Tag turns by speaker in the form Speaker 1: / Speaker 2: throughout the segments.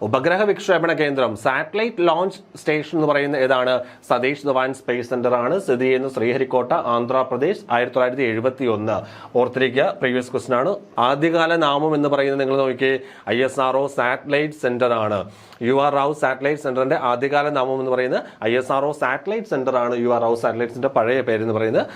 Speaker 1: ഉപഗ്രഹ വിക്ഷേപണ കേന്ദ്രം സാറ്റലൈറ്റ് ലോഞ്ച് സ്റ്റേഷൻ എന്ന് പറയുന്ന ഏതാണ്? സതീഷ് ധവാൻ സ്പേസ് സെന്റർ ആണ്. സ്ഥിതി ചെയ്യുന്ന ശ്രീഹരിക്കോട്ട, ആന്ധ്രാപ്രദേശ്. 1971. ഓർത്തിരിക്കുക, പ്രീവിയസ് ക്വസ്റ്റൻ ആണ്. ആദ്യകാല നാമം എന്ന് പറയുന്നത് നിങ്ങൾ നോക്കിയേ, ISRO സാറ്റലൈറ്റ് സെന്റർ ആണ്. UR റാവു സാറ്റലൈറ്റ് സെന്ററിന്റെ ആദ്യകാല നാമം എന്ന് പറയുന്നത് ISRO സാറ്റലൈറ്റ് സെന്റർ ആണ്. UR റാവു സാറ്റലൈറ്റ് സെന്റർ പഴയ പേര് എന്ന് പറയുന്നത്.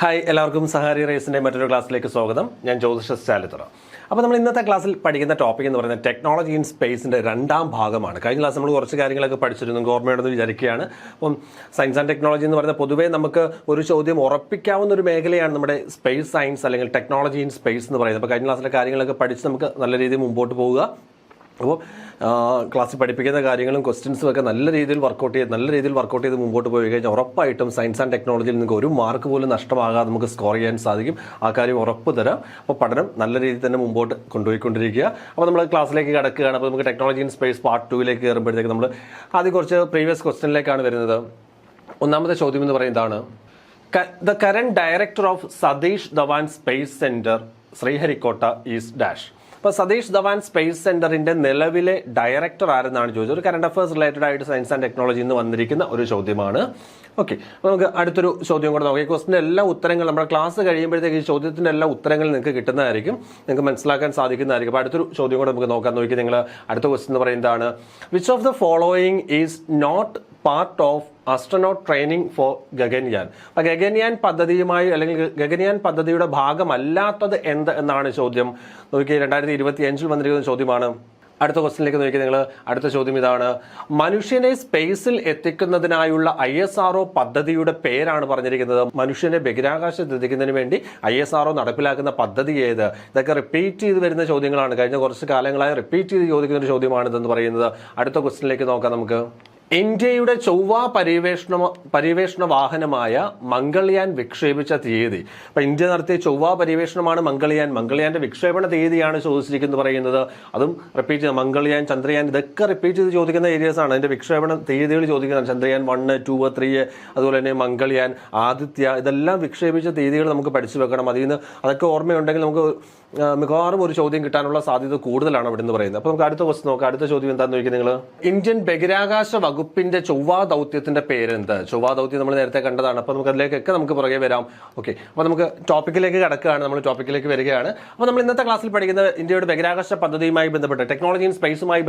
Speaker 1: ഹായ്, എല്ലാവർക്കും സഹാരി റേസിന്റെ മറ്റൊരു ക്ലാസ്സിലേക്ക് സ്വാഗതം. ഞാൻ ജ്യോതിഷ് ചാലിത്തറ. അപ്പോൾ നമ്മൾ ഇന്നത്തെ ക്ലാസ്സിൽ പഠിക്കുന്ന ടോപ്പിക് എന്ന് പറയുന്നത് ടെക്നോളജി ഇൻ സ്പേസിന്റെ രണ്ടാം ഭാഗമാണ്. കഴിഞ്ഞ ക്ലാസ് നമ്മൾ കുറച്ച് കാര്യങ്ങളൊക്കെ പഠിച്ചിരുന്നു, ഓർമ്മയുണ്ടെന്ന് വിചാരിക്കുകയാണ്. അപ്പം സയൻസ് ആൻഡ് ടെക്നോളജി എന്ന് പറയുന്നത് പൊതുവേ നമുക്ക് ഒരു ചോദ്യം ഉറപ്പിക്കാവുന്ന ഒരു മേഖലയാണ് നമ്മുടെ സ്പേസ് സയൻസ് അല്ലെങ്കിൽ ടെക്നോളജി ഇൻ സ്പേസ് എന്ന് പറയുന്നത്. അപ്പോൾ കഴിഞ്ഞ ക്ലാസ്സിലെ കാര്യങ്ങളൊക്കെ പഠിച്ച് നമുക്ക് നല്ല രീതിയിൽ മുമ്പോട്ട് പോവുക. അപ്പോൾ ക്ലാസ്സിൽ പഠിപ്പിക്കുന്ന കാര്യങ്ങളും ക്വസ്റ്റ്യൻസും ഒക്കെ നല്ല രീതിയിൽ വർക്കൗട്ട് ചെയ്ത് മുമ്പോട്ട് പോയി കഴിഞ്ഞാൽ ഉറപ്പായിട്ടും സയൻസ് ആൻഡ് ടെക്നോളജിയിൽ നിങ്ങൾക്ക് ഒരു മാർക്ക് പോലും നഷ്ടമാകാതെ നമുക്ക് സ്കോർ ചെയ്യാൻ സാധിക്കും. ആ കാര്യം ഉറപ്പ് തരാം. അപ്പോൾ പഠനം നല്ല രീതിയിൽ തന്നെ മുമ്പോട്ട് കൊണ്ടുപോയിക്കൊണ്ടിരിക്കുക. അപ്പോൾ നമ്മൾ ക്ലാസ്സിലേക്ക് കിടക്കുകയാണ്. അപ്പോൾ നമുക്ക് ടെക്നോളജി ഇൻ സ്പേസ് പാർട്ട് 2ലേക്ക് കയറുമ്പോഴത്തേക്ക് നമ്മൾ ആദ്യം കുറച്ച് പ്രീവിയസ് ക്വസ്റ്റ്യനിലേക്കാണ് വരുന്നത്. ഒന്നാമത്തെ ചോദ്യം എന്ന് പറയുന്നതാണ്, the current director of Satish Dhawan space centre Sriharikota is dash. അപ്പോൾ സതീഷ് ധവാൻ സ്പേസ് സെന്ററിന്റെ നിലവിലെ ഡയറക്ടർ ആരെന്നാണ് ചോദിച്ചത്. ഒരു കറണ്ട് അഫയേഴ്സ് റിലേറ്റഡ് ആയിട്ട് സയൻസ് ആൻഡ് ടെക്നോളജി എന്ന് വന്നിരിക്കുന്ന ഒരു ചോദ്യമാണ്. ഓക്കെ, അപ്പോൾ നമുക്ക് അടുത്തൊരു ചോദ്യം കൂടെ നോക്കാം. ഈ ക്വസ്റ്റിന്റെ എല്ലാ ഉത്തരങ്ങളും നമ്മുടെ ക്ലാസ് കഴിയുമ്പോഴത്തേക്ക് ഈ ചോദ്യത്തിന്റെ എല്ലാ ഉത്തരങ്ങളും നിങ്ങൾക്ക് കിട്ടുന്നതായിരിക്കും, നിങ്ങൾക്ക് മനസ്സിലാക്കാൻ സാധിക്കുന്നതായിരിക്കും. അപ്പോൾ അടുത്തൊരു ചോദ്യം കൂടെ നമുക്ക് നോക്കാൻ നോക്കി. നിങ്ങൾ അടുത്ത ക്വസ്റ്റ്യൻ എന്ന് പറയുന്നതാണ്, which of the following is not part of astronaut training for Gaganyaan. അപ്പോൾ ഗഗൻയാൻ പദ്ധതിയുമായി അല്ലെങ്കിൽ ഗഗൻയാൻ പദ്ധതിയുടെ ഭാഗമല്ലാത്തത് എന്ത് എന്നാണ് ചോദ്യം. നോക്കി, 2025 വന്നിരിക്കുന്ന ചോദ്യമാണ്. അടുത്ത ക്വസ്റ്റ്യനിലേക്ക് നോക്കി നിങ്ങൾ. അടുത്ത ചോദ്യം ഇതാണ്, മനുഷ്യനെ സ്പേസിൽ എത്തിക്കുന്നതിനായുള്ള ISRO പദ്ധതിയുടെ പേരാണ് പറഞ്ഞിരിക്കുന്നത്. മനുഷ്യനെ ബഹിരാകാശത്ത് എത്തിക്കുന്നതിന് വേണ്ടി ISRO നടപ്പിലാക്കുന്ന പദ്ധതി ഏത്? ഇതൊക്കെ റിപ്പീറ്റ് ചെയ്ത് വരുന്ന ചോദ്യങ്ങളാണ്. കഴിഞ്ഞ കുറച്ച് കാലങ്ങളായി റിപ്പീറ്റ് ചെയ്ത് ചോദിക്കുന്ന ഒരു ചോദ്യമാണ് ഇതെന്ന് പറയുന്നത്. അടുത്ത ക്വസ്റ്റ്യനിലേക്ക് നോക്കാം നമുക്ക്. ഇന്ത്യയുടെ ചൊവ്വ പര്യവേഷണ വാഹനമായ മംഗൾയാൻ വിക്ഷേപിച്ച തീയതി. അപ്പൊ ഇന്ത്യ നടത്തിയ ചൊവ്വ പര്യവേഷണമാണ് മംഗൾയാൻ. മംഗൾയാന്റെ വിക്ഷേപണ തീയതിയാണ് ചോദിച്ചിരിക്കുന്നത് പറയുന്നത്. അതും റിപ്പീറ്റ് ചെയ്ത് മംഗൾയാൻ, ചന്ദ്രയാൻ ഇതൊക്കെ റിപ്പീറ്റ് ചെയ്ത് ചോദിക്കുന്ന ഏരിയസ് ആണ്. അതിന്റെ വിക്ഷേപണ തീയതികൾ ചോദിക്കുന്നതാണ്. ചന്ദ്രയാൻ 1, 2, 3, അതുപോലെ തന്നെ മംഗൾയാൻ, ആദിത്യ, ഇതെല്ലാം വിക്ഷേപിച്ച തീയതികൾ നമുക്ക് പഠിച്ചു വെക്കണം. അതിൽ നിന്ന് അതൊക്കെ ഓർമ്മയുണ്ടെങ്കിൽ നമുക്ക് മിക്കവാറും ഒരു ചോദ്യം കിട്ടാനുള്ള സാധ്യത കൂടുതലാണ് അവിടെ നിന്ന് പറയുന്നത്. അപ്പൊ നമുക്ക് അടുത്ത ക്വസ്റ്റ്യൻ നോക്കാം. അടുത്ത ചോദ്യം എന്താണെന്ന് ചോദിക്കുക നിങ്ങൾ. ഇന്ത്യൻ ബഹിരാകാശ വകുപ്പിന്റെ ചൊവ്വ ദൗത്യത്തിന്റെ പേരെന്ത്? ചൊവ്വ ദൗത്യം നമ്മൾ നേരത്തെ കണ്ടതാണ്. അപ്പൊ നമുക്ക് അതിലേക്കൊക്കെ നമുക്ക് പുറകെ വരാം. ഓക്കെ, അപ്പൊ നമുക്ക് ടോപ്പിക്കിലേക്ക് കടക്കുകയാണ്. നമ്മൾ ടോപ്പിക്കിലേക്ക് വരികയാണ്. അപ്പൊ നമ്മൾ ഇന്നത്തെ ക്ലാസ്സിൽ പഠിക്കുന്ന ഇന്ത്യയുടെ ബഹിരാകാശ പദ്ധതിയുമായി ബന്ധപ്പെട്ട് ടെക്നോളജി ഇൻ സ്പേസുമായി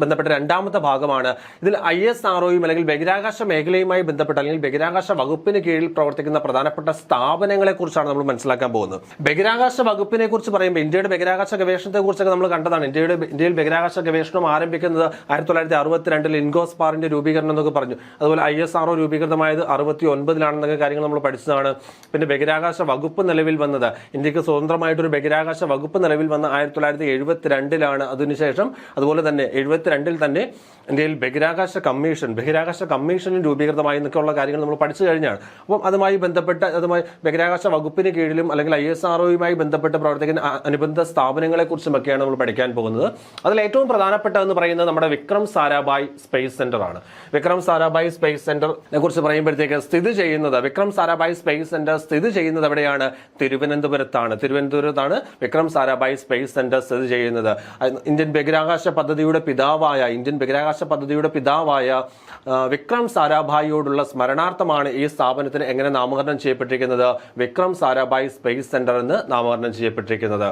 Speaker 1: ബന്ധപ്പെട്ട രണ്ടാമത്തെ ഭാഗമാണ്. ഇതിൽ ISROയും അല്ലെങ്കിൽ ബഹിരാകാശ മേഖലയുമായി ബന്ധപ്പെട്ട് അല്ലെങ്കിൽ ബഹിരാകാശ വകുപ്പിന് കീഴിൽ പ്രവർത്തിക്കുന്ന പ്രധാനപ്പെട്ട സ്ഥാപനങ്ങളെ കുറിച്ചാണ് നമ്മൾ മനസ്സിലാക്കാൻ പോകുന്നത്. ബഹിരാകാശ വകുപ്പിനെ കുറിച്ച് പറയുമ്പോൾ ഇന്ത്യയുടെ ബഹിരാകാശ ഗവേഷണത്തെ കുറിച്ചൊക്കെ നമ്മൾ കണ്ടതാണ്. ഇന്ത്യയിൽ ബഹിരാകാശ ഗവേഷണം ആരംഭിക്കുന്നത് 1962 ഇൻഗോസ്പാറിന്റെ രൂപീകരണം എന്നൊക്കെ പറഞ്ഞു. അതുപോലെ ISRO രൂപീകൃതമായത് 69 കാര്യങ്ങൾ നമ്മൾ പഠിച്ചതാണ്. പിന്നെ ബഹിരാകാശ വകുപ്പ് നിലവിൽ വന്നത്, ഇന്ത്യക്ക് സ്വതന്ത്രമായിട്ടൊരു ബഹിരാകാശ വകുപ്പ് നിലവിൽ വന്ന 1972 അതിനുശേഷം അതുപോലെ തന്നെ 72 തന്നെ ഇന്ത്യയിൽ ബഹിരാകാശ കമ്മീഷൻ രൂപീകൃതമായി എന്നൊക്കെയുള്ള കാര്യങ്ങൾ നമ്മൾ പഠിച്ചു കഴിഞ്ഞാണ്. അപ്പം അതുമായി ബഹിരാകാശ വകുപ്പിന് കീഴിലും അല്ലെങ്കിൽ ISROയുമായി ബന്ധപ്പെട്ട് പ്രവർത്തിക്കുന്ന അനുബന്ധ സ്ഥാപനങ്ങളെ കുറിച്ചുമൊക്കെയാണ് നമ്മൾ പഠിക്കാൻ പോകുന്നത്. അതിൽ ഏറ്റവും പ്രധാനപ്പെട്ടതെന്ന് പറയുന്നത് നമ്മുടെ വിക്രം സാരാഭായ് സ്പേസ് സെന്റർ ആണ്. വിക്രം സാരാഭായ് സ്പേസ് സെന്ററിനെ കുറിച്ച് പറയുമ്പോഴത്തേക്ക് വിക്രം സാരാഭായ് സ്പേസ് സെന്റർ സ്ഥിതി ചെയ്യുന്നത് എവിടെയാണ്? തിരുവനന്തപുരത്താണ് വിക്രം സാരാഭായ് സ്പേസ് സെന്റർ സ്ഥിതി ചെയ്യുന്നത്. ഇന്ത്യൻ ബഹിരാകാശ പദ്ധതിയുടെ പിതാവായ വിക്രം സാരാഭായിയോടുള്ള സ്മരണാർത്ഥമാണ് ഈ സ്ഥാപനത്തിന് എങ്ങനെ നാമകരണം ചെയ്യപ്പെട്ടിരിക്കുന്നത്? വിക്രം സാരാഭായ് സ്പേസ് സെന്റർ എന്ന് നാമകരണം ചെയ്യപ്പെട്ടിരിക്കുന്നത്.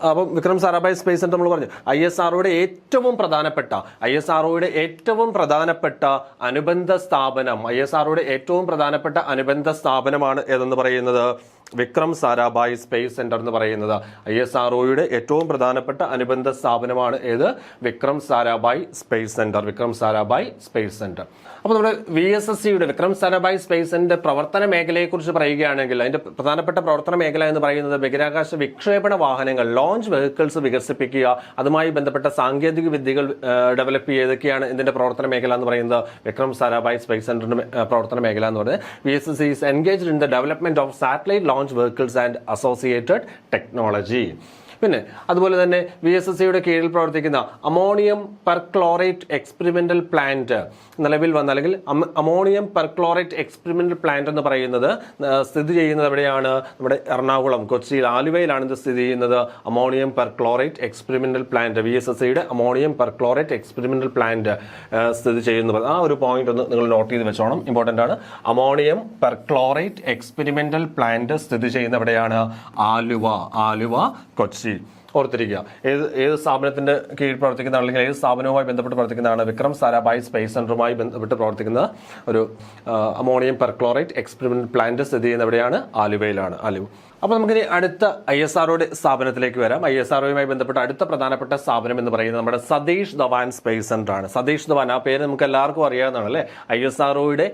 Speaker 1: അപ്പം വിക്രം സാരാഭായ് സ്പേസ് സെന്റർ നമ്മൾ പറഞ്ഞു ISROയുടെ ഏറ്റവും പ്രധാനപ്പെട്ട അനുബന്ധ സ്ഥാപനമാണ് ഏതെന്ന് പറയുന്നത്? വിക്രം സാരാഭായ് സ്പേസ് സെന്റർ എന്ന് പറയുന്നത്. ISROയുടെ ഏറ്റവും പ്രധാനപ്പെട്ട അനുബന്ധ സ്ഥാപനമാണ് ഏത്? Vikram Sarabhai space centre. അപ്പോൾ നമ്മുടെ VSSCയുടെ വിക്രം സാരാഭായ് സ്പേസ് സെന്ററിന്റെ പ്രവർത്തന മേഖലയെക്കുറിച്ച് പറയുകയാണെങ്കിൽ അതിന്റെ പ്രധാനപ്പെട്ട പ്രവർത്തന മേഖല എന്ന് പറയുന്നത് ബഹിരാകാശ വിക്ഷേപണ വാഹനങ്ങൾ, ലോഞ്ച് വെഹിക്കിൾസ് വികസിപ്പിക്കുക, അതുമായി ബന്ധപ്പെട്ട സാങ്കേതിക വിദ്യകൾ ഡെവലപ്പ് ചെയ്തൊക്കെയാണ് ഇതിന്റെ പ്രവർത്തന മേഖല എന്ന് പറയുന്നത്. വിക്രം സാരാഭായ് സ്പേസ് സെന്ററിന്റെ പ്രവർത്തന മേഖല എന്ന് പറയുന്നത് VSSC is engaged in the development of satellite launch vehicles and associated technology. പിന്നെ അതുപോലെ തന്നെ VSSCയുടെ കീഴിൽ പ്രവർത്തിക്കുന്ന അമോണിയം പെർക്ലോറേറ്റ് എക്സ്പെരിമെന്റൽ പ്ലാന്റ് നിലവിൽ വന്ന അല്ലെങ്കിൽ അമോണിയം പെർക്ലോറേറ്റ് എക്സ്പെരിമെന്റൽ പ്ലാന്റ് എന്ന് പറയുന്നത് സ്ഥിതി ചെയ്യുന്നത് എവിടെയാണ്? നമ്മുടെ എറണാകുളം, കൊച്ചിയിൽ, ആലുവയിലാണ് ഇത് സ്ഥിതി ചെയ്യുന്നത്. അമോണിയം പെർക്ലോറേറ്റ് എക്സ്പെരിമെന്റൽ പ്ലാന്റ്, VSSCയുടെ അമോണിയം പെർക്ലോറേറ്റ് എക്സ്പെരിമെന്റൽ പ്ലാന്റ് സ്ഥിതി ചെയ്യുന്നത്. ആ ഒരു പോയിന്റ് ഒന്ന് നിങ്ങൾ നോട്ട് ചെയ്ത് വെച്ചോണം, ഇമ്പോർട്ടന്റ് ആണ്. അമോണിയം പെർക്ലോറേറ്റ് എക്സ്പെരിമെന്റൽ പ്ലാന്റ് സ്ഥിതി ചെയ്യുന്ന എവിടെയാണ്? ആലുവ, കൊച്ചി. ഓർത്തിരിക്കുക. ഏത് സ്ഥാപനത്തിന്റെ കീഴിൽ പ്രവർത്തിക്കുന്ന അല്ലെങ്കിൽ ഏത് സ്ഥാപനവുമായി ബന്ധപ്പെട്ട് പ്രവർത്തിക്കുന്നതാണ്? വിക്രം സാരാഭായ് സ്പേസ് സെന്ററുമായി ബന്ധപ്പെട്ട് പ്രവർത്തിക്കുന്ന ഒരു അമോണിയം പെർക്ലോറേറ്റ് എക്സ്പെരിമെന്റൽ പ്ലാന്റ് സ്ഥിതി ചെയ്യുന്ന എവിടെയാണ്? ആലുവയിലാണ്. അപ്പോൾ നമുക്കിനി അടുത്ത ISROയുടെ സ്ഥാപനത്തിലേക്ക് വരാം. ISROയുമായി ബന്ധപ്പെട്ട അടുത്ത പ്രധാനപ്പെട്ട സ്ഥാപനം എന്ന് പറയുന്നത് നമ്മുടെ സതീഷ് ധവാൻ സ്പേസ് സെന്റർ ആണ്. സതീഷ് ധവാൻ, ആ പേര് നമുക്ക് എല്ലാവർക്കും അറിയാവുന്നതാണ് അല്ലേ? ISROയുടെ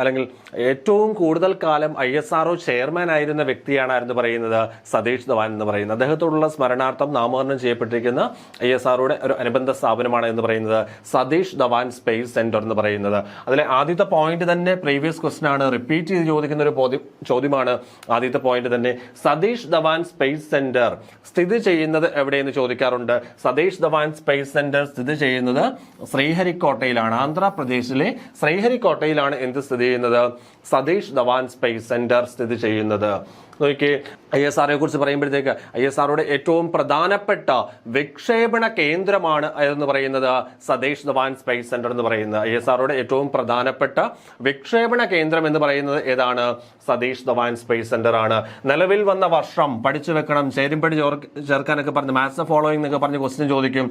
Speaker 1: അല്ലെങ്കിൽ ഏറ്റവും കൂടുതൽ കാലം ISRO ചെയർമാൻ ആയിരുന്ന വ്യക്തിയാണെന്ന് പറയുന്നത് സതീഷ് ധവാൻ എന്ന് പറയുന്നത്. അദ്ദേഹത്തോടുള്ള സ്മരണാർത്ഥം നാമകരണം ചെയ്യപ്പെട്ടിരിക്കുന്ന ISROയുടെ ഒരു അനുബന്ധ സ്ഥാപനമാണ് എന്ന് പറയുന്നത് സതീഷ് ധവാൻ സ്പേസ് സെന്റർ എന്ന് പറയുന്നത്. അതിലെ ആദ്യത്തെ പോയിന്റ് തന്നെ പ്രീവിയസ് ക്വസ്റ്റൻ ആണ്, റിപ്പീറ്റ് ചെയ്ത് ചോദിക്കുന്ന ഒരു ചോദ്യമാണ്. ആദ്യത്തെ പോയിന്റ് തന്നെ സതീഷ് ധവാൻ സ്പേസ് സെന്റർ സ്ഥിതി ചെയ്യുന്നത് എവിടെയെന്ന് ചോദിക്കാറുണ്ട്. സതീഷ് ധവാൻ സ്പേസ് സെന്റർ സ്ഥിതി ചെയ്യുന്നത് ശ്രീഹരിക്കോട്ടയിലാണ്. ആന്ധ്രാപ്രദേശിലെ ശ്രീഹരിക്കോട്ടയിലാണ് എന്ത് സ്ഥിതി ചെയ്യുന്നത്? സതീഷ് ധവാൻ സ്പേസ് സെന്റർ സ്ഥിതി ചെയ്യുന്നത്. നോക്കിയേ, ISROയെ കുറിച്ച് പറയുമ്പോഴത്തേക്ക് ISROയുടെ ഏറ്റവും പ്രധാനപ്പെട്ട വിക്ഷേപണ കേന്ദ്രമാണ് എന്ന് പറയുന്നത് സതീഷ് ധവാൻ സ്പേസ് സെന്റർ എന്ന് പറയുന്നത്. ISROയുടെ ഏറ്റവും പ്രധാനപ്പെട്ട വിക്ഷേപണ കേന്ദ്രം എന്ന് പറയുന്നത് ഏതാണ്? സതീഷ് ധവാൻ സ്പേസ് സെന്റർ ആണ്. നിലവിൽ വന്ന വർഷം പഠിച്ചു വെക്കണം, ചേരുംപടി ചേർക്കാനൊക്കെ പറഞ്ഞ് മാത്സ് ഫോളോയിങ് എന്നൊക്കെ പറഞ്ഞ് ക്വസ്റ്റ്യൻ ചോദിക്കും.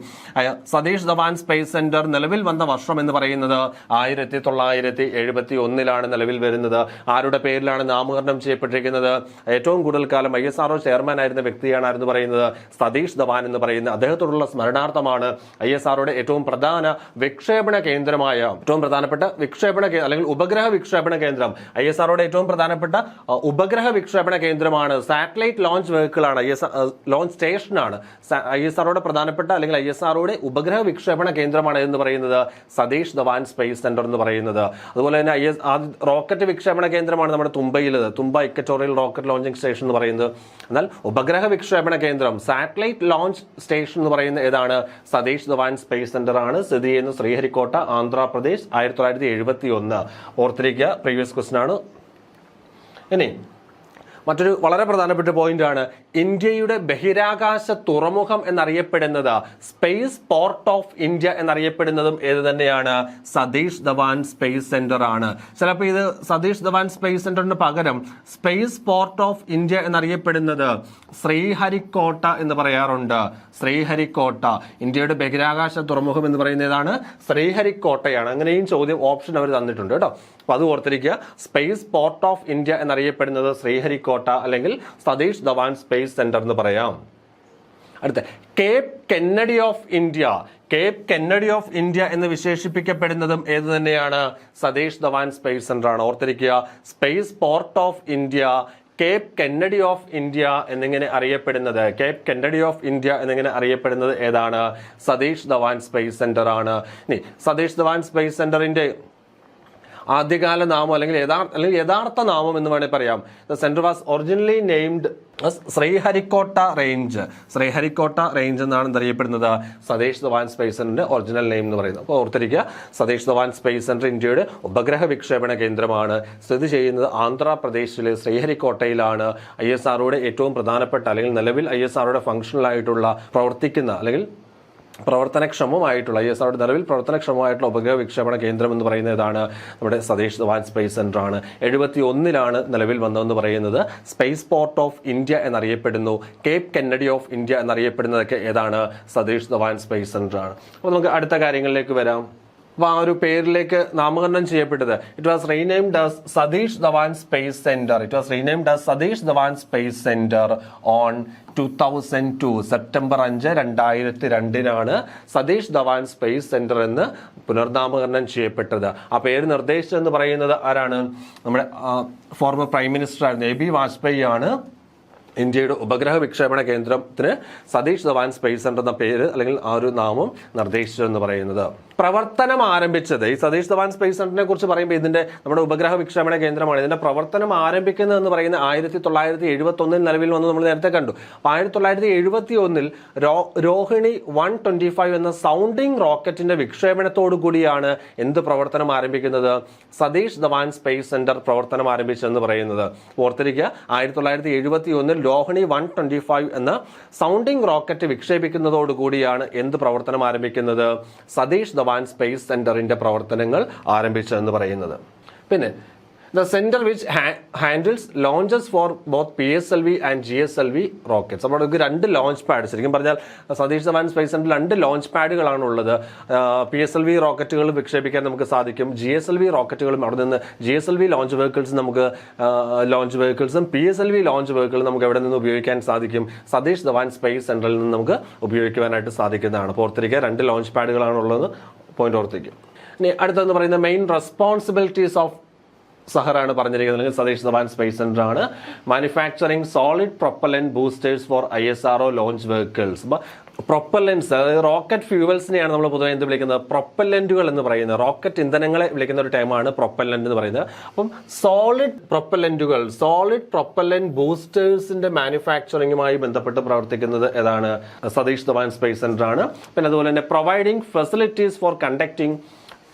Speaker 1: സതീഷ് ധവാൻ സ്പേസ് സെന്റർ നിലവിൽ വന്ന വർഷം എന്ന് പറയുന്നത് 1971 നിലവിൽ വരുന്നത്. ആരുടെ പേരിലാണ് നാമകരണം ചെയ്യപ്പെട്ടിരിക്കുന്നത്? ഏറ്റവും കൂടുതൽ കാലം ISRO ചെയർമാൻ ആയിരുന്ന വ്യക്തിയാണ് ആരെന്ന് പറയുന്നത് സതീഷ് ധവാൻ എന്ന് പറയുന്നത്. അദ്ദേഹത്തോടുള്ള സ്മരണാർത്ഥമാണ് ISROയുടെ ഏറ്റവും പ്രധാന വിക്ഷേപണ കേന്ദ്രമായ ഏറ്റവും പ്രധാനപ്പെട്ട വിക്ഷേപണ അല്ലെങ്കിൽ ഉപഗ്രഹ വിക്ഷേപണ കേന്ദ്രം, ISROയുടെ ഏറ്റവും പ്രധാനപ്പെട്ട ഉപഗ്രഹ വിക്ഷേപണ കേന്ദ്രമാണ്. സാറ്റലൈറ്റ് ലോഞ്ച് വെഹിക്കിൾ ആണ്, ലോഞ്ച് സ്റ്റേഷൻ ആണ്. ISROയുടെ പ്രധാനപ്പെട്ട അല്ലെങ്കിൽ ISROയുടെ ഉപഗ്രഹ വിക്ഷേപണ കേന്ദ്രമാണ് എന്ന് പറയുന്നത് സതീഷ് ധവാൻ സ്പേസ് സെന്റർ എന്ന് പറയുന്നത്. അതുപോലെ തന്നെ റോക്കറ്റ് വിക്ഷേപണ കേന്ദ്രമാണ് നമ്മുടെ തുമ്പ ഇക്വറ്റോറിയൽ റോക്കറ്റ് ലോഞ്ചിങ് സ്റ്റേഷൻ എന്ന് പറയുന്നത്. എന്നാൽ ഉപഗ്രഹ വിക്ഷേപണ കേന്ദ്രം, സാറ്റലൈറ്റ് ലോഞ്ച് സ്റ്റേഷൻ എന്ന് പറയുന്ന ഏതാണ്? സതീഷ് ധവാൻ സ്പേസ് സെന്റർ ആണ്. സ്ഥിതി ചെയ്യുന്ന ശ്രീഹരിക്കോട്ട, ആന്ധ്രാപ്രദേശ്. 1971. ഓർത്തിരിക്കുക, പ്രീവിയസ് ക്വസ്റ്റൻ ആണ്. ഇനി മറ്റൊരു വളരെ പ്രധാനപ്പെട്ട പോയിന്റ് ആണ്, ഇന്ത്യയുടെ ബഹിരാകാശ തുറമുഖം എന്നറിയപ്പെടുന്നത്, സ്പേസ് പോർട്ട് ഓഫ് ഇന്ത്യ എന്നറിയപ്പെടുന്നതും ഏത് തന്നെയാണ്? സതീഷ് ധവാൻ സ്പേസ് സെന്റർ ആണ്. ചിലപ്പോൾ ഇത് സതീഷ് ധവാൻ സ്പേസ് സെന്ററിന് പകരം സ്പേസ് പോർട്ട് ഓഫ് ഇന്ത്യ എന്നറിയപ്പെടുന്നത് ശ്രീഹരിക്കോട്ട എന്ന് പറയാറുണ്ട്. ശ്രീഹരിക്കോട്ട, ഇന്ത്യയുടെ ബഹിരാകാശ തുറമുഖം എന്ന് പറയുന്ന ഏതാണ്? ശ്രീഹരിക്കോട്ടയാണ്. അങ്ങനെയും ചോദ്യം ഓപ്ഷൻ അവർ തന്നിട്ടുണ്ട് കേട്ടോ. അപ്പൊ അത് ഓർത്തിരിക്കുക. സ്പേസ് പോർട്ട് ഓഫ് ഇന്ത്യ എന്നറിയപ്പെടുന്നത് ശ്രീഹരിക്കോട്ട അല്ലെങ്കിൽ സതീഷ് ധവാൻ സ്പേസ് സെന്റർ എന്ന് പറയാം. അടുത്ത Cape Kennedy of India. Cape Kennedy of India എന്ന് വിശേഷിപ്പിക്കപ്പെടുന്നതും ഏത് തന്നെയാണ്? സതീഷ് ധവാൻ സ്പേസ് സെന്റർ ആണ്. ഓർത്തിരിക്കുക, space port of India, Cape Kennedy of India എന്നിങ്ങനെ അറിയപ്പെടുന്നത്, കേപ്പ് കെന്നഡി ഓഫ് ഇന്ത്യ എന്നിങ്ങനെ അറിയപ്പെടുന്നത് ഏതാണ്? സതീഷ് ധവാൻ സ്പേസ് സെന്റർ ആണ്. ഇനി സതീഷ് ധവാൻ സ്പേസ് സെന്ററിന്റെ ആദ്യകാല നാമം അല്ലെങ്കിൽ യഥാർത്ഥ നാമം എന്ന് വേണമെങ്കിൽ പറയാം. The centre was originally named Sriharikota range. Sriharikota range എന്നാണ് എന്തറിയപ്പെടുന്നത്? സതീഷ് ധവാൻ സ്പേസ് സെന്ററിന്റെ ഒറിജിനൽ നെയിം എന്ന് പറയുന്നത്. അപ്പോൾ ഓർത്തിരിക്കുക, സതീഷ് ധവാൻ സ്പേസ് സെന്റർ ഇന്ത്യയുടെ ഉപഗ്രഹ വിക്ഷേപണ കേന്ദ്രമാണ്. സ്ഥിതി ചെയ്യുന്നത് ആന്ധ്രാപ്രദേശിലെ ശ്രീഹരിക്കോട്ടയിലാണ്. ISROയുടെ ഏറ്റവും പ്രധാനപ്പെട്ട അല്ലെങ്കിൽ നിലവിൽ ISROയുടെ ഫംഗ്ഷണൽ ആയിട്ടുള്ള പ്രവർത്തിക്കുന്ന അല്ലെങ്കിൽ പ്രവർത്തനക്ഷമമായിട്ടുള്ള ISROയുടെ നിലവിൽ പ്രവർത്തനക്ഷമമായിട്ടുള്ള ഉപഗ്രഹ വിക്ഷേപണ കേന്ദ്രം എന്ന് പറയുന്നത് ഏതാണ്? നമ്മുടെ സതീഷ് ധവാൻ സ്പേസ് സെന്റർ ആണ്. 1971 നിലവിൽ വന്നതെന്ന് പറയുന്നത്. സ്പേസ് പോർട്ട് ഓഫ് ഇന്ത്യ എന്നറിയപ്പെടുന്നു, കേപ്പ് കെന്നഡി ഓഫ് ഇന്ത്യ എന്നറിയപ്പെടുന്നതൊക്കെ ഏതാണ്? സതീഷ് ധവാൻ സ്പേസ് സെന്റർ ആണ്. അപ്പോൾ നമുക്ക് അടുത്ത കാര്യങ്ങളിലേക്ക് വരാം. അപ്പോൾ ആ ഒരു പേരിലേക്ക് നാമകരണം ചെയ്യപ്പെട്ടത്, it was renamed as Satish Dhawan space centre. It was renamed as Satish Dhawan space centre on 2002 September 5, 2002 Satish Dhawan space centre എന്ന് പുനർനാമകരണം ചെയ്യപ്പെട്ടത്. ആ പേര് നിർദ്ദേശിച്ചതെന്ന് പറയുന്നത് ആരാണ്? നമ്മുടെ ഫോർമർ പ്രൈം മിനിസ്റ്റർ ആയിരുന്ന AB വാജ്പേയി ആണ് ഇന്ത്യയുടെ ഉപഗ്രഹ വിക്ഷേപണ കേന്ദ്രത്തിന് സതീഷ് ധവാൻ സ്പേസ് സെന്റർ എന്ന പേര് അല്ലെങ്കിൽ ആ ഒരു നാമം നിർദ്ദേശിച്ചു എന്ന് പറയുന്നത്. പ്രവർത്തനം ആരംഭിച്ചത് ഈ സതീഷ് ധവാൻ സ്പേസ് സെന്ററിനെ കുറിച്ച് പറയുമ്പോൾ ഇതിന്റെ നമ്മുടെ ഉപഗ്രഹ വിക്ഷേപണ കേന്ദ്രമാണ്. ഇതിന്റെ പ്രവർത്തനം ആരംഭിക്കുന്നത് എന്ന് പറയുന്നത് 1971 നിലവിൽ വന്ന് നമ്മൾ നേരത്തെ കണ്ടു. 1971 രോഹിണി 125 എന്ന സൗണ്ടിങ് റോക്കറ്റിന്റെ വിക്ഷേപണത്തോടു കൂടിയാണ് എന്ത് പ്രവർത്തനം ആരംഭിക്കുന്നത്? സതീഷ് ധവാൻ സ്പേസ് സെന്റർ പ്രവർത്തനം ആരംഭിച്ചെന്ന് പറയുന്നത്. ഓർത്തിരിക്കുക, 1971 രോഹിണി 125 എന്ന സൗണ്ടിങ് റോക്കറ്റ് വിക്ഷേപിക്കുന്നതോടുകൂടിയാണ് എന്ത് പ്രവർത്തനം ആരംഭിക്കുന്നത്? സതീഷ് ധവാൻ സ്പേസ് സെന്ററിന്റെ പ്രവർത്തനങ്ങൾ ആരംഭിച്ചതെന്ന് പറയുന്നത്. പിന്നെ the center which handles launches for both PSLV and GSLV rockets. അപ്പോൾ നമുക്ക് 2 ലോഞ്ച് പാഡ്, ശരിക്കും പറഞ്ഞാൽ സതീഷ് ധവാൻ സ്പേസ് സെന്ററിൽ 2 ലോഞ്ച് പാഡുകളാണ് ഉള്ളത്. PSLV റോക്കറ്റുകൾ വിക്ഷേപിക്കാൻ നമുക്ക് സാധിക്കും. GSLV റോക്കറ്റുകളും അവിടെ നിന്ന് GSLV ലോഞ്ച് വെഹിക്കിൾസ് നമുക്ക് ലോഞ്ച് വെഹിക്കിൾസും PSLV ലോഞ്ച് വെഹിക്കിളും നമുക്ക് എവിടെ നിന്ന് ഉപയോഗിക്കാൻ സാധിക്കും? സതീഷ് ധവാൻ സ്പേസ് സെന്ററിൽ നിന്ന് നമുക്ക് ഉപയോഗിക്കുവാനായിട്ട് സാധിക്കുന്നതാണ്. ഓർത്തിരിക്കുക, 2 ലോഞ്ച് പാഡുകളാണുള്ളത്. പോയിന്റ് ഓർത്തിരിക്കും. ഇനി അടുത്തെന്ന് പറയുന്ന മെയിൻ റെസ്പോൺസിബിലിറ്റീസ് ഓഫ് സഹറാണ് പറഞ്ഞിരിക്കുന്നത്. സതീഷ് ധവാൻ സ്പേസ് സെന്റർ ആണ് manufacturing solid propellant boosters for ISRO launch vehicles. Propellants, അതായത് റോക്കറ്റ് ഫ്യൂവൽസിനെയാണ് നമ്മൾ പൊതുവെ എന്ത് വിളിക്കുന്നത്? പ്രൊപ്പല്ലന്റുകൾ എന്ന് പറയുന്നത്. റോക്കറ്റ് ഇന്ധനങ്ങളെ വിളിക്കുന്ന ഒരു ടൈമാണ് പ്രൊപ്പല്ലന്റ് എന്ന് പറയുന്നത്. അപ്പം സോളിഡ് പ്രൊപ്പല്ലന്റുകൾ, സോളിഡ് പ്രൊപ്പല്ലന്റ് ബൂസ്റ്റേഴ്സിന്റെ മാനുഫാക്ചറിങ്ങുമായി ബന്ധപ്പെട്ട് പ്രവർത്തിക്കുന്നത് ഏതാണ്? സതീഷ് ധവാൻ സ്പേസ് സെന്റർ ആണ്. പിന്നെ അതുപോലെ തന്നെ providing facilities for conducting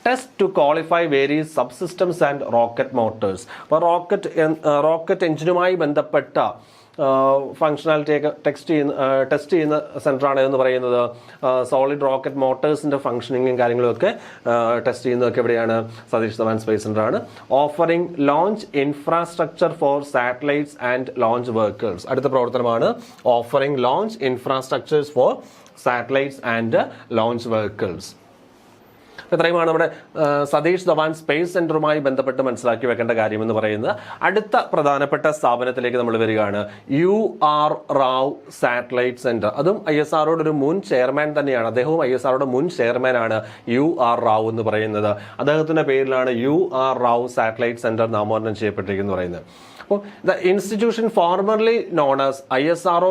Speaker 1: test to qualify various subsystems and rocket motors. അപ്പോൾ റോക്കറ്റ് എഞ്ചിനുമായി ബന്ധപ്പെട്ട ഫങ്ഷണാലിറ്റിയൊക്കെ ടെസ്റ്റ് ചെയ്യുന്ന സെൻ്ററാണ് എന്ന് പറയുന്നത്. സോളിഡ് റോക്കറ്റ് മോട്ടേഴ്സിൻ്റെ ഫംഗ്ഷനിങ്ങും കാര്യങ്ങളുമൊക്കെ ടെസ്റ്റ് ചെയ്യുന്നതൊക്കെ എവിടെയാണ്? സതീഷ് ധവാൻ സ്പേസ് സെൻ്ററാണ്. Offering launch infrastructure for satellites and launch vehicles. അടുത്ത പ്രവർത്തനമാണ് offering launch infrastructures for satellites and launch vehicles. ഇത്രയുമാണ് നമ്മുടെ സതീഷ് ധവാൻ സ്പേസ് സെന്ററുമായി ബന്ധപ്പെട്ട് മനസ്സിലാക്കി വെക്കേണ്ട കാര്യം എന്ന് പറയുന്നത്. അടുത്ത പ്രധാനപ്പെട്ട സ്ഥാപനത്തിലേക്ക് നമ്മൾ വരികയാണ്. UR Rao satellite centre. അതും ISROയുടെ ഒരു മുൻ ചെയർമാൻ തന്നെയാണ്. അദ്ദേഹവും ISROയുടെ മുൻ ചെയർമാനാണ് UR റാവ് എന്ന് പറയുന്നത്. അദ്ദേഹത്തിന്റെ പേരിലാണ് UR റാവ് സാറ്റലൈറ്റ് സെന്റർ നാമകരണം ചെയ്യപ്പെട്ടിരിക്കുന്നു പറയുന്നത്. അപ്പോൾ the institution formerly known as ISRO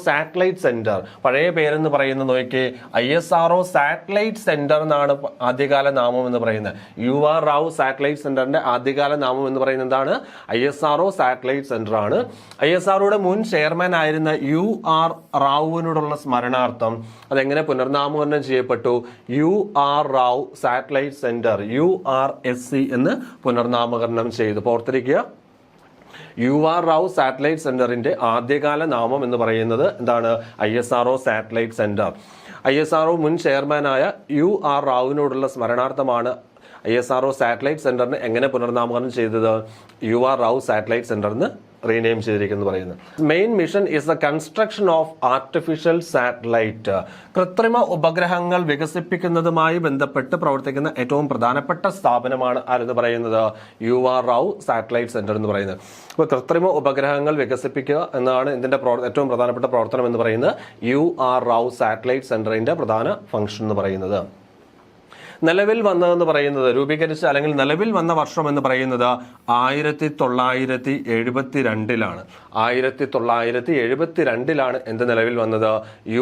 Speaker 1: satellite centre. പഴയ പേരെന്ന് പറയുന്നത് നോക്കിയേ, ISRO സാറ്റലൈറ്റ് സെന്റർ എന്നാണ് ആദ്യകാല നാമം എന്ന് പറയുന്നത്. UR റാവ് സാറ്റലൈറ്റ് സെന്ററിന്റെ ആദ്യകാല നാമം എന്ന് പറയുന്നത് എന്താണ്? ISRO സാറ്റലൈറ്റ് സെന്റർ ആണ്. ISROയുടെ മുൻ ചെയർമാൻ ആയിരുന്ന UR റാവുവിനോടുള്ള സ്മരണാർത്ഥം അതെങ്ങനെ പുനർനാമകരണം ചെയ്യപ്പെട്ടു? UR Rao satellite centre, URSC എന്ന് പുനർനാമകരണം ചെയ്തു. ഓർത്തിരിക്കുക, UR റാവ് സാറ്റലൈറ്റ് സെന്ററിന്റെ ആദ്യകാല നാമം എന്ന് പറയുന്നത് എന്താണ്? ISRO satellite centre. ISRO മുൻ ചെയർമാനായ UR റാവുവിനോടുള്ള സ്മരണാർത്ഥമാണ് ISRO സാറ്റലൈറ്റ് സെന്ററിന് എങ്ങനെ പുനർനാമകരണം ചെയ്തത്? UR റാവ് സാറ്റലൈറ്റ് സെന്റർ എന്ന് റീനെയിം ചെയ്തിരിക്കുന്നു പറയുന്നത്. Main mission is the construction of artificial satellite. കൃത്രിമ ഉപഗ്രഹങ്ങൾ വികസിപ്പിക്കുന്നതുമായി ബന്ധപ്പെട്ട് പ്രവർത്തിക്കുന്ന ഏറ്റവും പ്രധാനപ്പെട്ട സ്ഥാപനമാണ് ആരെന്ന് പറയുന്നത്? UR റാവ് സാറ്റലൈറ്റ് സെന്റർ എന്ന് പറയുന്നത്. അപ്പോൾ കൃത്രിമ ഉപഗ്രഹങ്ങൾ വികസിപ്പിക്കുക എന്നാണ് ഇതിന്റെ ഏറ്റവും പ്രധാനപ്പെട്ട പ്രവർത്തനം എന്ന് പറയുന്നത്. UR റാവ് സാറ്റലൈറ്റ് സെന്ററിന്റെ പ്രധാന ഫംഗ്ഷൻ എന്ന് പറയുന്നത്. നിലവിൽ വന്നതെന്ന് പറയുന്നത്, രൂപീകരിച്ച അല്ലെങ്കിൽ നിലവിൽ വന്ന വർഷം എന്ന് പറയുന്നത് 1972 1972 എന്ത് നിലവിൽ വന്നത്?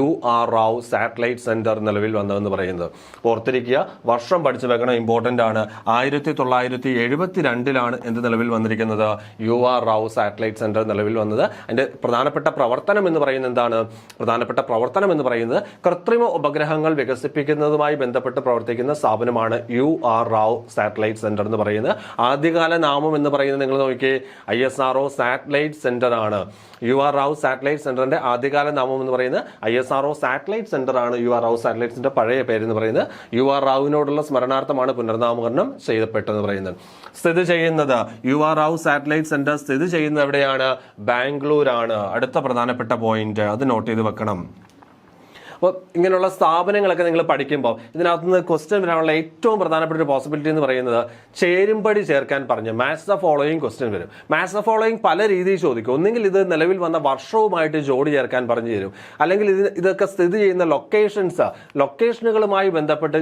Speaker 1: UR റാവ് സാറ്റലൈറ്റ് സെന്റർ നിലവിൽ വന്നതെന്ന് പറയുന്നത്. ഓർത്തിരിക്കുക, വർഷം പഠിച്ചു വെക്കണം, ഇമ്പോർട്ടന്റ് ആണ്. 1972 എന്ത് നിലവിൽ വന്നിരിക്കുന്നത്? UR റാവ് സാറ്റലൈറ്റ് സെന്റർ നിലവിൽ വന്നത്. അതിന്റെ പ്രധാനപ്പെട്ട പ്രവർത്തനം എന്ന് പറയുന്നത് എന്താണ്? പ്രധാനപ്പെട്ട പ്രവർത്തനം എന്ന് പറയുന്നത് കൃത്രിമ ഉപഗ്രഹങ്ങൾ വികസിപ്പിക്കുന്നതുമായി ബന്ധപ്പെട്ട് പ്രവർത്തിക്കുന്ന സ്ഥാപനമാണ് UR റാവ് സാറ്റലൈറ്റ് സെന്റർ എന്ന് പറയുന്നത്. ആദ്യകാല നാമം എന്ന് പറയുന്നത് നിങ്ങൾ നോക്കിയേ, ISRO സാറ്റലൈറ്റ് സെന്റർ ആണ്. UR റാവ് സാറ്റലൈറ്റ് സെന്ററിന്റെ ആദ്യകാല നാമം എന്ന് പറയുന്നത് ISRO സാറ്റലൈറ്റ് സെന്റർ ആണ്. UR റാവ് സാറ്റലൈറ്റ് സെന്റർ പഴയ പേരെന്ന് പറയുന്നത്. UR റാവിനോടുള്ള സ്മരണാർത്ഥമാണ് പുനർനാമകരണം ചെയ്യപ്പെട്ടതെന്ന് പറയുന്നത്. സ്ഥിതി ചെയ്യുന്നത് UR റാവ് സാറ്റലൈറ്റ് സെന്റർ സ്ഥിതി ചെയ്യുന്നത് എവിടെയാണ്? ബാംഗ്ലൂരാണ്. അടുത്ത പ്രധാനപ്പെട്ട പോയിന്റ് അത് നോട്ട് ചെയ്ത് വെക്കണം. അപ്പോൾ ഇങ്ങനെയുള്ള സ്ഥാപനങ്ങളൊക്കെ നിങ്ങൾ പഠിക്കുമ്പോൾ ഇതിനകത്ത് നിന്ന് ക്വസ്റ്റ്യൻ വരാനുള്ള ഏറ്റവും പ്രധാനപ്പെട്ട ഒരു പോസിബിലിറ്റി എന്ന് പറയുന്നത് ചേരുംപടി ചേർക്കാൻ പറഞ്ഞു മാച്ച് ദ ഫോളോയിങ് ക്വസ്റ്റ്യൻ വരും. മാച്ച് ദ ഫോളോയിങ് പല രീതിയിൽ ചോദിക്കും. ഒന്നെങ്കിൽ ഇത് നിലവിൽ വന്ന വർഷവുമായിട്ട് ജോഡി ചേർക്കാൻ പറഞ്ഞു തരും, അല്ലെങ്കിൽ ഇതൊക്കെ സ്ഥിതി ചെയ്യുന്ന ലൊക്കേഷനുകളുമായി ബന്ധപ്പെട്ട്